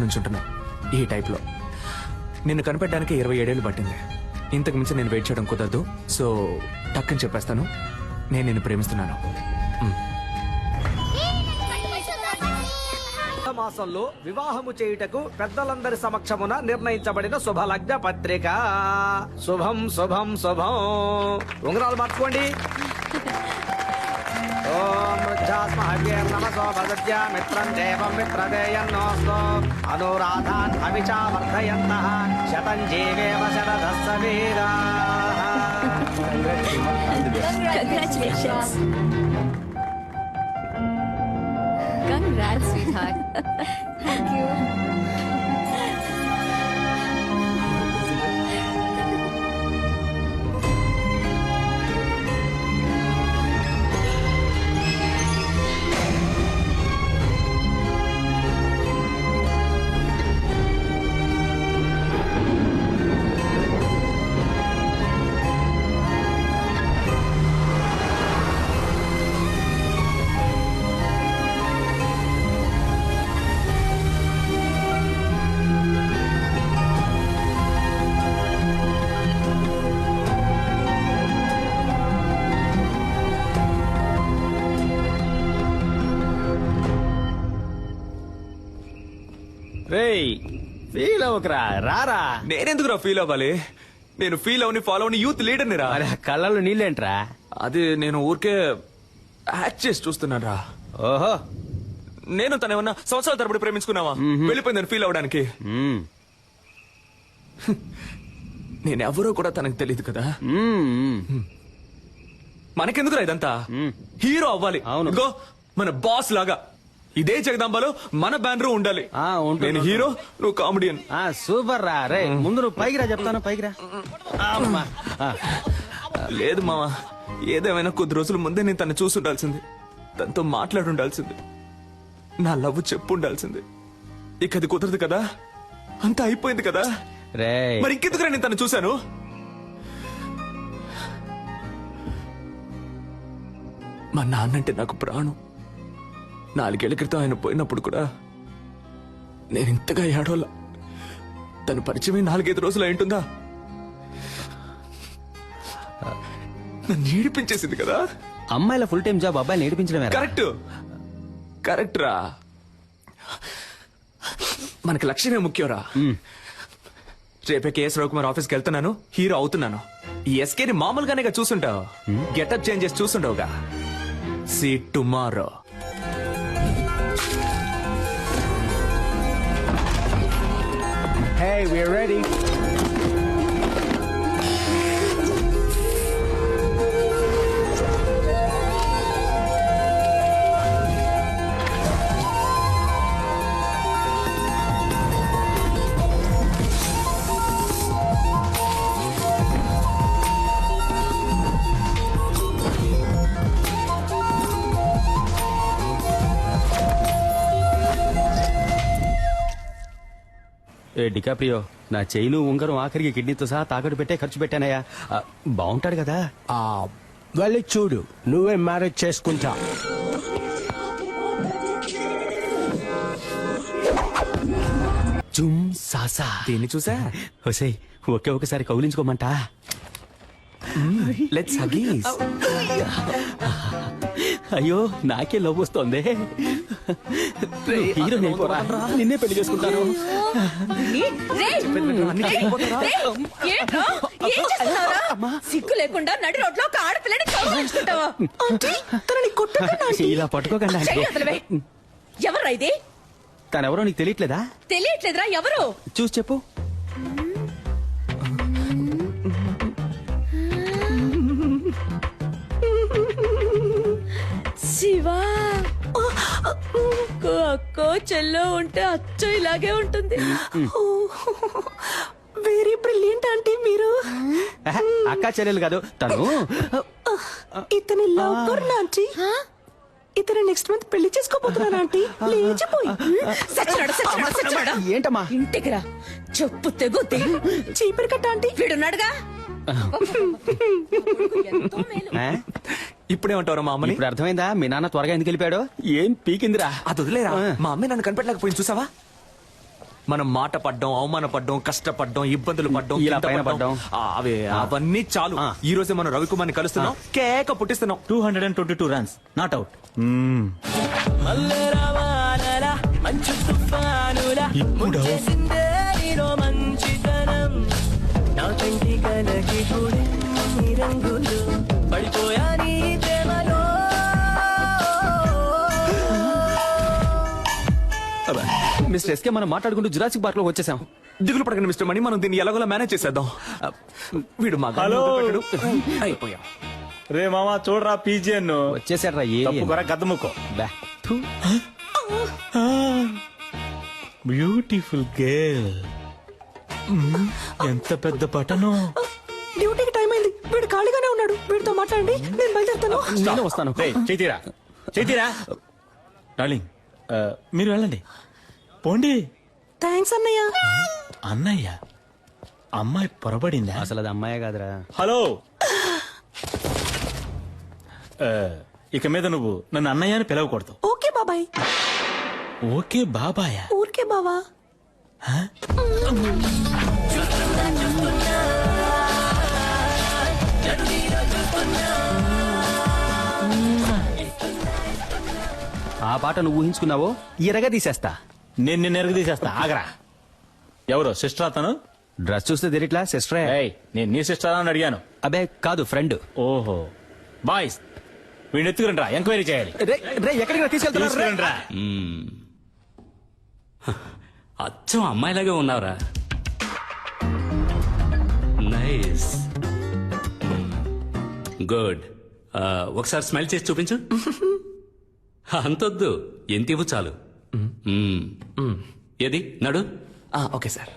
నుంచుంటున్నా ఈ టైప్లో. నిన్ను కనిపెట్టడానికి 27 ఏళ్ళు పట్టింది. ఇంతకు మించి నేను వెయిట్ చేయడం కుదరదు. సో టక్కని చెప్పేస్తాను, నేను నిన్ను ప్రేమిస్తున్నాను. మాసంలో వివాహము చేయుటకు పెద్దలందరి సమక్షమున నిర్ణయించబడిన శుభలగ్న పత్రిక. శుభం శుభం శుభం. ఉంగరాలు మార్చుకోండి. ఓం వృద్ధాస్మహవ్యేర్నమసో భగత్య మిత్రం దేవం మిత్రదేయన్నోస్తో అనురాధాన్ అవిచా వర్ధయంతః శతం జీవేవ శరదః సవీరాః. Congratulations. Congrats, sweetheart. Thank you. రేయ్, ఫీల్ అవ్వకరా, రారా. నేనెందుకురా ఫీల్ అవ్వాలి? నేను ఫీల్ అవని ఫాలో అవని యూత్ లీడర్ని రా. అరే కళ్ళల్లో నీళ్ళేంట్రా? అది నేను ఊరికే యాక్ట్ చేసి చూస్తున్నాను రా. ఓహో, నేను తను ఏమన్నా సంవత్సరాల తరబడి ప్రేమించుకున్నావా? వెళ్ళిపోయిందని ఫీల్ అవడానికి. నేనెవరో కూడా తనకు తెలియదు కదా. మనకెందుకురా ఇదంతా? హీరో అవ్వాలి. అవును. ఇదిగో మన బాస్ లాగా ఇదే జగదాంబలో మన బ్యానర్ ఉండాలి. నేను హీరో, నువ్వు కామెడియన్. సూపర్ రా. రే ముందు నువ్వు పైకి రా, చెప్తాను. పైకి రా. లేదు మావా, ఏదేమైనా కొద్ది రోజుల ముందే నేను తను చూసి ఉండాల్సింది, తనతో మాట్లాడి ఉండాల్సింది, నా లవ్ చెప్పు ఉండాల్సింది. ఇక అది కుదరదు కదా, అంతా అయిపోయింది కదా. రే మరి ఇంకెందుకురా నేను తను చూశాను? మా నాన్నంటే నాకు ప్రాణం. 4 ఏళ్ల క్రితం ఆయన పోయినప్పుడు కూడా నేను ఇంతగా ఏడోలా. తను పరిచయమే 4-5 రోజులు అయింటుందా? నన్ను ఏడిపించేసింది కదా. అమ్మాయిల ఫుల్ టైం జాబ్ అబ్బాయిని నేర్పించడమే. కరెక్ట్ కరెక్ట్ రా. మనకి లక్ష్యమే ముఖ్యంరా. రేపే కేఎస్ రవికుమార్ ఆఫీస్కి వెళ్తున్నాను, హీరో అవుతున్నాను. ఈ ఎస్కేని మామూలుగానే చూసుంటావు, గెటప్ చేంజ్ చేసి చూసుంటావుగా. See tomorrow. Hey, we're ready. ఏ డికాప్రియో, నా చైను ఉంగరం ఆఖరికి కిడ్నీతో సహా తాకట్టు పెట్టే ఖర్చు పెట్టానయ్యా. బాగుంటాడు కదా. వెళ్ళి చూడు, నువ్వే మ్యారేజ్ చేసుకుంటా. జుమ్ సాసా. దీన్ని చూసా? హొసే, ఒకసారి కౌలించుకోమంటా. లెట్స్ హగీస్. అయ్యో నాకే లవ్ వస్తోంది. హీరో నిన్నే పెళ్లి చేసుకుంటాను. సిగ్గు లేకుండా నడి రోడ్లో ఒక ఆడపిల్లని కౌగిలించుకుంటావా? ఇలా పట్టుకోకండి. ఎవరా ఇది? తనెవరో నీకు తెలియట్లేదా? తెలియట్లేదురా. ఎవరు? చూసి చెప్పు. శివా, అక్కో చెల్లో ఉంటే అచ్చో ఇలాగే ఉంటుంది. వెరీ బ్రిలియంట్ ఆంటీ మీరు. అక్క చెల్లెలు కాదు తను. ఇతని లవ్ ఆంటీ. ఇతను నెక్స్ట్ మంత్ పెళ్లి చేసుకోబోతున్నాను ఆంటీ. లేచిపోయి ఏంటమ్మా? ఇంటికి రా, చెప్పు తెగుద్ది. చీపిరి కట్ట ఆంటీ. వీడున్నాడుగా. ఇప్పుడేమంటారా మా అమ్మని? ఇప్పుడు అర్థమైందా మీ నాన్న త్వరగా ఎందుకు వెళ్ళిపోయాడు? ఏం పీకిందిరా. అది వదిలేరా. మా అమ్మాయి నన్ను కనిపెట్టలేకపోయింది చూసావా? మనం మాట పడ్డం, అవమాన పడ్డం, కష్టపడ్డం, ఇబ్బందులు పడ్డం, ఇలా కింద పైన పడ్డం. అవన్నీ చాలు. ఈ రోజే మనం రవికుమార్ని కలుస్తున్నాం, కేక పుట్టిస్తున్నాం. 222 runs, not out. ఇప్పుడు మిస్టర్ ఎస్కే మనం మాట్లాడుకుంటూ జురాసిక్ పార్క్ లో వచ్చేసాం. దిగులు పడకండి మిస్టర్ మణి, మనం దీన్ని ఎలాగోలా మేనేజ్ చేసేద్దాం. వీడు మా హలో. అయిపోయాం. రే మామా చూడరా పీజియన్ వచ్చేసాడు రా తప్పుకోరా గద్దముక్కో. Back beautiful girl. ఎంత పెద్ద పట్టణం. డ్యూటీకి టైం అయింది, వీడు ఖాళీగానే ఉన్నాడు, వీడితో మాట్లాడండి, నేను బయలుదేరుతాను. నేను వస్తాను. చేతిరా డార్లింగ్, మీరు వెళ్ళండి పోండి. థ్యాంక్స్ అన్నయ్య. అన్నయ్య అమ్మాయి పొరబడిందా? అసలు అది అమ్మాయే కాదురా. హలో, ఇక మీద నువ్వు నన్ను అన్నయ్య అని పిలవకూడదు. ఓకే బాబాయ్. ఓకే బాబాయ్. ఊరికే బావా. ఆ పాట నువ్వు ఊహించుకున్నావో ఎరగా తీసేస్తా. నేను నిన్ను ఎరగదీసేస్తా, ఆగరా. ఎవరు సిస్టర్ అతను? డ్రెస్ చూస్తే తెలియట్లా సిస్టరే. ఏయ్, నేను నీ సిస్టర్ అని అడిగాను. అబే కాదు, ఫ్రెండ్. ఓహో, బాయ్స్ వీడిని ఎత్తుకురండి రా, ఎంక్వైరీ చేయాలి. ఎక్కడికి తీసుకెళ్తున్నా? తీసుకురండి రా. అచ్చం అమ్మాయిలాగే ఉన్నావురా. Nice, good. ఒకసారి స్మైల్ చేసి చూపించు. అంతొద్దు, ఎంత ఇవ్వు చాలు. ఏది నడు. Okay sir.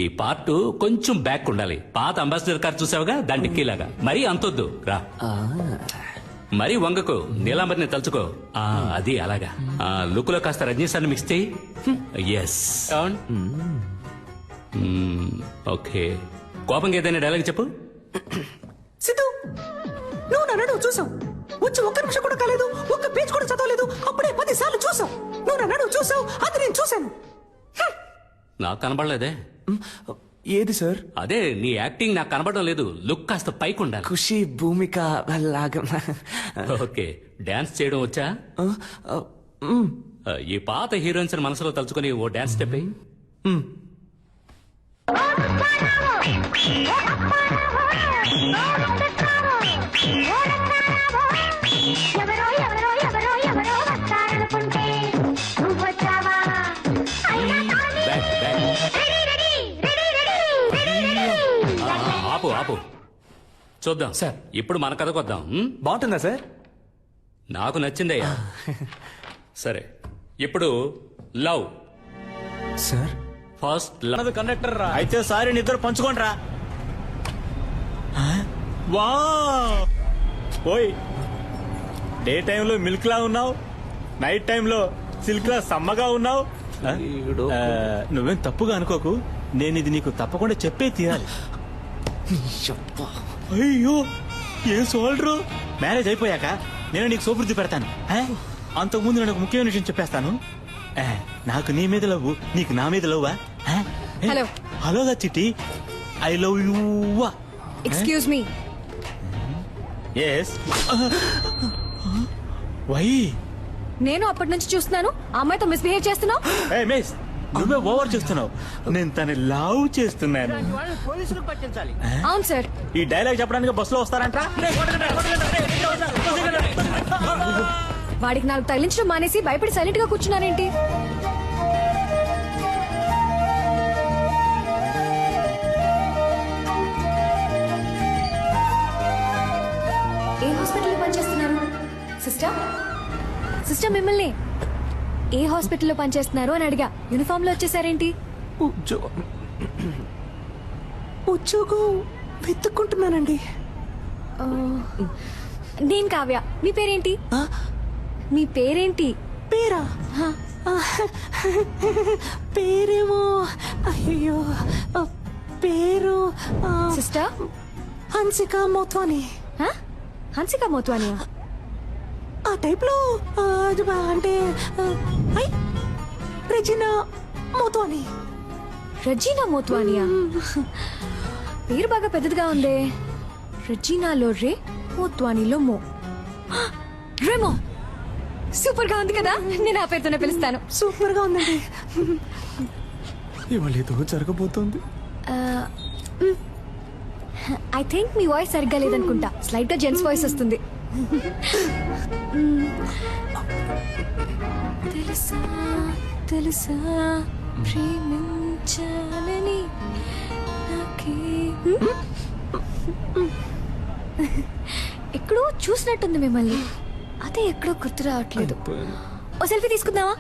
ఈ పార్ట్ కొంచెం బ్యాక్ ఉండాలి. పాత అంబాసిడర్ కార్ చూసావుగా, దాని డిక్కీలాగా. మరీ అంతొద్దు రా. మరీ వంగకు, నీలాంబరిని తలుచుకో. అది అలాగా. లుక్ లో కాస్త రజనీశాన్ని మిక్స్ చేయి. Yes, okay. కోపంగా ఏదైనా డైలాగ్ చెప్పు. సిద్ధు, నువ్వు నన్ను చూసావు, వచ్చి ఒక్క నిమిషం కూడా కాలేదు, ఒక్క పేజ్ కూడా చదవలేదు, అప్పుడే 10 సార్లు చూసావు. నువ్వు నన్ను చూసావు, అది నేను చూశాను. నాకు కనబడలేదే. ఏది సార్? అదే నీ యాక్టింగ్ నాకు కనబడడం లేదు. లుక్ కాస్త పైకి ఉండాలి. ఖుషి భూమిక లాగా. ఓకే, డాన్స్ చేయడం వచ్చా? ఈ పాత హీరోయిన్స్ మనసులో తలుచుకొని ఓ డాన్స్ స్టెప్ అయ్యి. ఎవరో ఎవరో ఎవరో ఎవరో వస్తారనుకుంటే నువ్వు వచ్చావా? Back back. ఆపు ఆపు, చూద్దాం సార్. ఇప్పుడు మన కథకు వద్దాం. బాగుంటుందా సార్? నాకు నచ్చిందయ్యా. సరే, ఇప్పుడు love. Sir first love. Conductor రా. అయితే సారీ, నిద్ర పంచుకోండి రా. వా ఓయ్, డే టైంలో మిల్క్ లా ఉన్నావు, నైట్ టైంలో సిల్క్ లా సమ్మగా ఉన్నావు. నువ్వేం తప్పుగా అనుకోకు, నేను ఇది నీకు తప్పకుండా చెప్పే తీరాలి. అయ్యో, ఏం సోల్డ్రు. మ్యారేజ్ అయిపోయాక నేను నీకు సోపురుద్ది పెడతాను. అంతకుముందు నేను ఒక ముఖ్యమైన విషయం చెప్పేస్తాను. నాకు నీ మీద లవ్వు, నీకు నా మీద లవ్వా? హలో. హలోగా Chitti, I love you. Excuse me. Yes. Why? నేను అప్పటి నుంచి చూస్తున్నాను, ఆ అమ్మాయితో మిస్బిహేవ్ చేస్తున్నావు. ఏ మిస్, నువ్వే ఓవర్ చేస్తున్నావు. నేను తన లవ్ చేస్తున్నాను. అవును సార్. ఈ డైలాగ్ చెప్పడానికి బస్సులో వస్తారంట. వాడికి నాకు తగిలించడం మానేసి భయపడి సైలెంట్ గా కూర్చున్నారేంటి? ఏ హాస్పిటల్లో పనిచేస్తున్నారు సిస్టర్? సిస్టర్, మిమ్మల్ని ఏ హాస్పిటల్లో పనిచేస్తున్నారు అని అడిగా. యూనిఫామ్ లో వచ్చేసారేంటి? ఉద్యోగం వెతుక్కుంటున్నానండి. నేను కావ్య. మీ పేరేంటి? మీ పేరేంటి? పేరా? పేరేమో, అయ్యో పేరు సిస్టర్ హన్సిక మోత్వాని. హన్సిక మోత్వానియా? ఆ టైప్ లో అంటే రెజినా మోతోని. రజీనా మోత్వానియా? పేరు బాగా పెద్దదిగా ఉందే. రజీనాలో రే, మోత్వానీలో మో. రేమో సూపర్ గా ఉంది కదా, నేను ఆ పేరుతోనే పిలుస్తాను. సూపర్ గా ఉందండి. ఇవాళ ఏదో జరగబోతోంది. ఐ థింక్ మీ వాయిస్ సరిగ్గా లేదనుకుంటా, స్లైట్ గా జెంట్స్ వాయిస్ వస్తుంది. తెలుసా తెలుసా ప్రేమించాలని నాకే. ఎక్కడో చూసినట్టుంది మిమ్మల్ని, అదే ఎక్కడో గుర్తు రావట్లేదు. ఓ సెల్ఫీ తీసుకుందామా?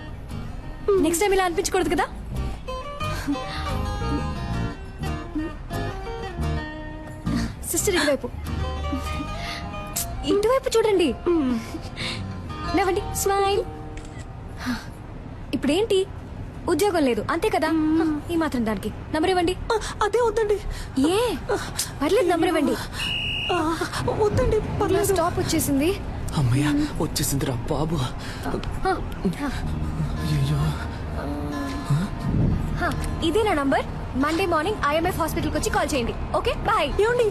నెక్స్ట్ టైం ఇలా అనిపించకూడదు కదా. సిస్టర్ ఇటువైపు, ఇటువైపు చూడండి. నవ్వండి, స్మైల్. ఇప్పుడేంటి, ఉద్యోగం లేదు అంతే కదా, ఈ మాత్రం దానికి నంబర్ ఇవ్వండి. అదే వద్దండి. ఏ పర్లేదు, నంబర్ ఇవ్వండి. వద్దండి పర్లేదు. స్టాప్ వచ్చేసింది. అమ్మయ్య వచ్చేసిందిరా బాబు. ఇదే నా నంబర్. మండే మార్నింగ్ IMF హాస్పిటల్కి వచ్చి కాల్ చేయండి. Okay bye. ఏమండి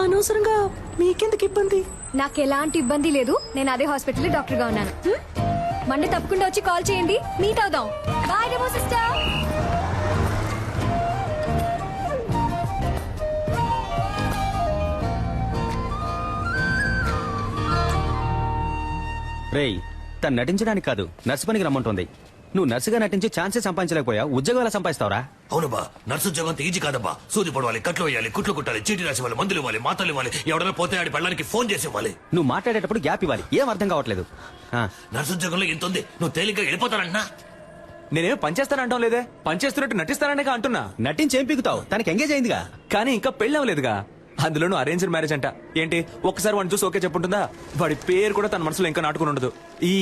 అనవసరంగా మీకెందుకు ఇబ్బంది? నాకు ఎలాంటి ఇబ్బంది లేదు, నేను అదే హాస్పిటల్ డాక్టర్ గా ఉన్నాను. మండే తప్పకుండా వచ్చి కాల్ చేయండి, మీట్ అవుదాం. Bye demo sister. రేయ్, తను నటించడానికి కాదు, నర్సు పనికి రమ్మంటుంది. నువ్వు నర్సుగా నటించి ఛాన్సే సంపాదించలేకపోయా, ఉద్యోగం ఎలా సంపాదిస్తావురా? అవునబ్బా, నర్సు ఉద్యోగం అంత ఈజీ కాదబ్బా. సూది పడవాలి, కట్లు వేయాలి, కుట్లు కుట్టాలి, చీటీ రాసి ఇవ్వాలి, మందులు ఇవ్వాలి, మాతలు ఇవ్వాలి, ఎవడైనా పోతే ఆడి పెళ్ళడానికి ఫోన్ చేసి ఇవ్వాలి. నువ్వు మాట్లాడేటప్పుడు గ్యాప్ ఇవ్వాలి, ఏం అర్థం కావట్లేదు. నర్సు ఉద్యోగంలో ఎంత ఉంది, నువ్వు తేలిగ్గా వెళ్ళిపోతానంటున్నా. నేనేం పనిచేస్తానంటాం లేదే, పనిచేస్తున్నట్టు నటిస్తాననే అంటున్నా. నటించి ఏం పీకుతావు, తనకి ఎంగేజ్ అయిందిగా. కానీ ఇంకా పెళ్ళి అవ్వలేదుగా, అందులోనూ అరేంజ్డ్ మ్యారేజ్ అంట. ఏంటి ఒక్కసారి వాడిని చూసి ఓకే చెప్పుంటుందా? వాడి పేరు కూడా తన మనసులో ఇంకా నాటుకుని ఉండదు. ఈ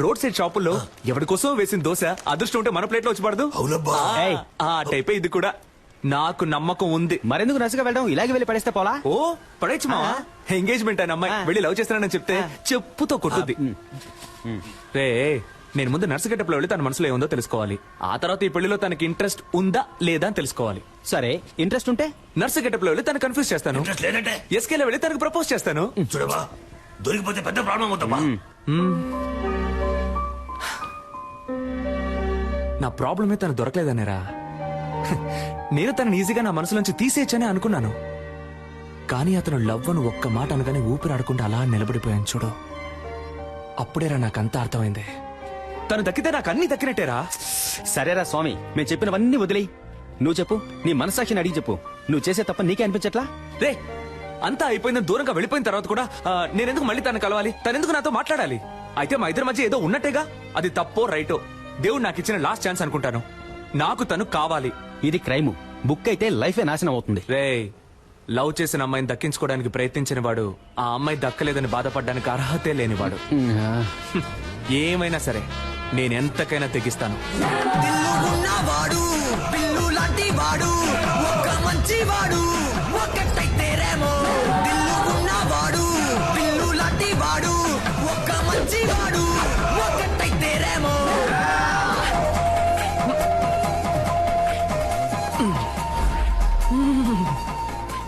రోడ్ సైడ్ షాపుల్లో ఎవరి కోసం వేసిన దోశ అదృష్టం ఉంటే మన ప్లేట్ లో వచ్చి పడదు. అవునబ్బా. ఆ టైపే ఇది కూడా. నాకు నమ్మకం ఉంది. మరెందుకు నర్సుగా వెళ్ళడం, ఇలాగే వెళ్ళి పడేస్తే పోలా? ఓ పడేచ్చు మావా, ఎంగేజ్మెంట్ అయిన అమ్మాయి వెళ్ళి లవ్ చేస్తానని చెప్తే చెప్పుతో కొట్టుద్ది. రే, నేను ముందు నర్సు గెటప్ లో వెళ్ళి తన మనసులో ఏముందో తెలుసుకోవాలి. ఆ తర్వాత ఈ పెళ్లిలో తనకి ఇంట్రెస్ట్ ఉందా లేదా అని తెలుసుకోవాలి. సరే, ఇంట్రెస్ట్ ఉంటే నర్సు గెటప్ లో వెళ్ళి తను కన్ఫ్యూజ్ చేస్తాను. ఇంట్రెస్ట్ లేదంటే ఎస్కేలో వెళ్ళి తనకు ప్రపోజ్ చేస్తాను. చూడబ్బా, దొరికిపోతే పెద్ద ప్రాబ్లం అవుతాబ్బా. నా ప్రాబ్లమే తను దొరకలేదనేరా. నేను తనని ఈజీగా నా మనసులోంచి తీసేయచ్చని అనుకున్నాను. కానీ అతను లవ్ అని ఒక్క మాట అనగానే ఊపిరాడకుండా అలా నిలబడిపోయాను చూడు. అప్పుడేరా నాకంతా అర్థమైంది. తను దక్కితే నాకు అన్ని దక్కినట్టేరా. సరేరా స్వామి, మేము చెప్పినవన్నీ వదిలేయి. నువ్వు చెప్పు, నీ మనసాక్షిని అడిగి చెప్పు. నువ్వు చేసే తప్ప నీకే అనిపించట్లా? రే, అంతా అయిపోయిందని దూరంగా వెళ్ళిపోయిన తర్వాత కూడా నేనెందుకు మళ్ళీ తను కలవాలి, తనెందుకు నాతో మాట్లాడాలి? అయితే మా ఇద్దరి మధ్య ఏదో ఉన్నట్టేగా. అది తప్పో రైటో దేవుడు నాకు ఇచ్చిన లాస్ట్ ఛాన్స్ అనుకుంటాను. నాకు తను కావాలి. ఇది క్రైమ్. బుక్ అయితే లైఫే నాశనం అవుతుంది. రే, లవ్ చేసిన అమ్మాయిని దక్కించుకోవడానికి ప్రయత్నించిన వాడు ఆ అమ్మాయి దక్కలేదని బాధపడడానికి అర్హతే లేనివాడు. ఏమైనా సరే నేనెంతకైనా తెగిస్తాను. వాడు పిల్లు లాంటి వాడు, ఒక్క మంచి వాడు, ఒక్కటైతే రేమో. దిల్లు ఉన్నవాడు పిల్లు లాంటి వాడు, ఒక్క మంచి వాడు, ఒక్కటైతే రేమో.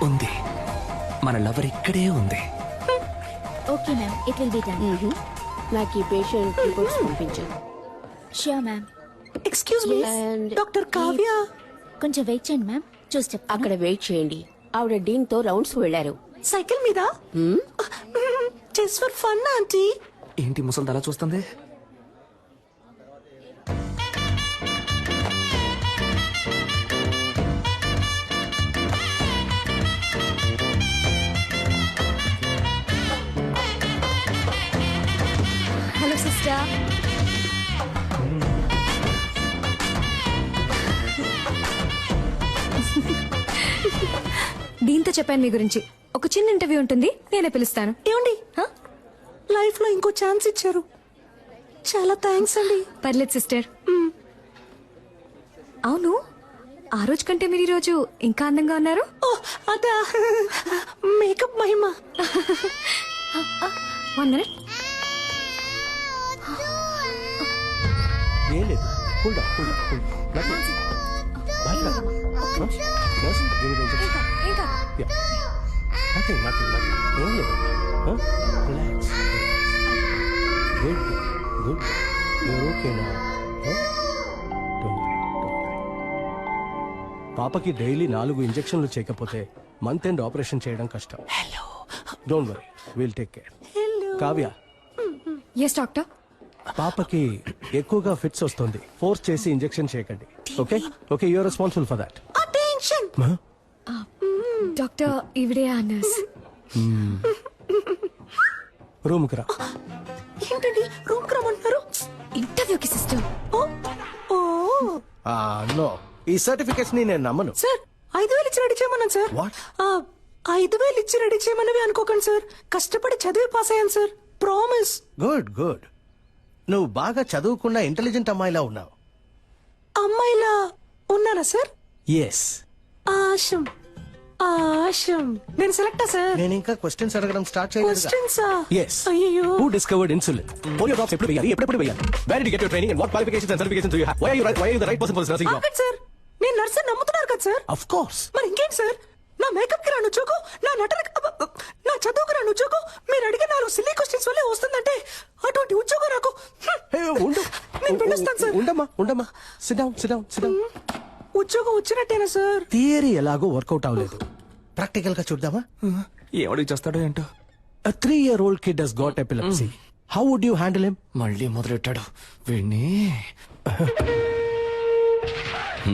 ఉంది, మన లవర్ ఇక్కడే ఉంది. Okay ma'am, it will be done. నాకు ఈ పేషెంట్ రిపోర్ట్స్ పంపించు. Sure ma'am. Excuse me, doctor Kavya. కొంచెం వెయిట్ చేయండి మ్యామ్, చూసి చెప్తాను. అక్కడ వెయిట్ చేయండి. ఆవిడ డీన్ తో రౌండ్స్ వెళ్లారు. సైకిల్ మీద? Just for fun aunty. ఏంటి ముసలి అలా చూస్తుంది? Hello sister. దీంతో చెప్పాను మీ గురించి. ఒక చిన్న ఇంటర్వ్యూ ఉంటుంది, నేనే పిలుస్తాను. ఏమండి, లైఫ్ లో ఇంకో ఛాన్స్ ఇచ్చారు, చాలా థ్యాంక్స్ అండి. పర్లేదు సిస్టర్. అవును, ఆ రోజు కంటే మీరు ఈ రోజు ఇంకా అందంగా ఉన్నారు. అదా మేకప్ మహిమ. 1 minute. Cool down cool down nothing భయపడకు నర్స్ గివ్ మీ ఇంజెక్షన్ ఇంకా నథింగ్ ఏం లేదు relax good good your okay నా పాపకి డైలీ 4 ఇంజెక్షన్లు చేయకపోతే మంత్ ఎండ్ ఆపరేషన్ చేయడం కష్టం. Don't worry will take care. Kavya, yes doctor. పాపకి ఎక్కువగా ఫిట్స్ వస్తుంది. ఫోర్స్ చేసి ఇంజెక్షన్ చేయకండి. Okay okay you are responsible for that. Attention. Doctor ఇవిడే ఆ నర్స్. రూమ్ కి రా. ఏంటండి రూమ్ కి రమ్మంటున్నారు? ఇంటర్వ్యూకి సిస్టర్. ఓ నో, ఈ సర్టిఫికెట్స్ ని నేను నమ్మను. సార్ 5,000 ఇచ్చి రెడీ చేయమన్నాను సార్. What? 5,000 ఇచ్చి రెడీ చేయమన్నవి అనుకోకండి సార్. కష్టపడి చదివి పాస్ అయ్యాను సార్. ప్రామిస్. Good good. నువ్వు బాగా చదువుకున్న ఇంటెలిజెంట్ అమ్మాయిలా ఉన్నావు. అమ్మాయిలా ఉన్నారా సార్? ఎస్. ఆశం ఆశం. నేను సెలెక్టా సార్? నేను ఇంకా క్వశ్చన్స్ అడగడం స్టార్ట్ చేయలేదు. క్వశ్చన్సా? Yes. అయ్యో. Who discovered insulin? Polio drops ఎప్పుడు వేయాలి? ఎప్పుడు వేయాలి? Where did you get your training and what qualifications and certifications do you have? Why are you the right person for this nursing job? ఆగండి sir. నేను nurse నమ్ముతున్నారు కదా sir? Of course. మరి ఇంకేంటి సార్? నా మేకప్ కి రాను ఉద్యోగం, నా నా చదువుకు రాను ఉద్యోగం, మీరు అడిగే 4 సిల్లీ క్వశ్చన్స్ వల్లే వస్తుందంటే అటువంటి ఉద్యోగం నాకు. Hey, ఉండు. నేను పిలుస్తాను సార్. ఉండమ్మా. Sit down. ఉద్యోగం వచ్చినట్టేనా సార్? థియరీ ఎలాగో వర్కౌట్ అవ్వలేదు. ప్రాక్టికల్ గా చూద్దామా? ఎవడికి చేస్తాడో ఏంటో. A 3-year-old kid has got epilepsy. How would you handle him? మళ్ళీ మొదలెట్టాడు వీణ్ణి.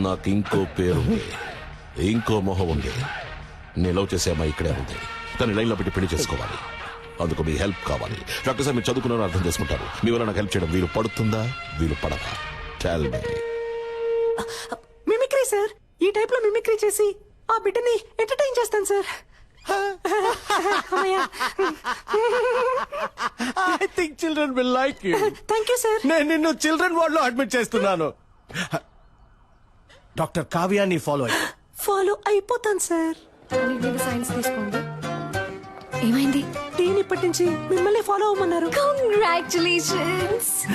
నాకు ఇంకో పేరుంది, ఇంకో మొహం ఉంది. నేను లవ్ చేసే అమ్మాయి ఇక్కడే ఉంది. తను లైన్ లో పెట్టి పెళ్లి చేసుకోవాలి. అందుకు మీ హెల్ప్ కావాలి. డాక్టర్ సార్ మీరు చదువుకున్నారని అర్థం చేసుకుంటారు. మీ వల్ల నాకు హెల్ప్ చేయడం వీలు పడుతుందా వీలు పడదా? Tell me. Mimicry sir. ఈ టైప్ లో మిమిక్రీ చేసి ఆ బిడ్డని ఎంటర్టైన్ చేస్తాను sir. I think children will like you. Thank you sir. నేను నిన్ను చిల్డ్రన్ వార్డ్ లో అడ్మిట్ చేస్తున్నాను. డాక్టర్ కావ్యాన్ని ఫాలో అయిపోతాను సార్. సైన్స్ తీసుకోండి. ఏమైంది? టీని ఇప్పటి నుంచి మిమ్మల్ని ఫాలో అవ్వమన్నారు. కంగ్రాచులేషన్స్.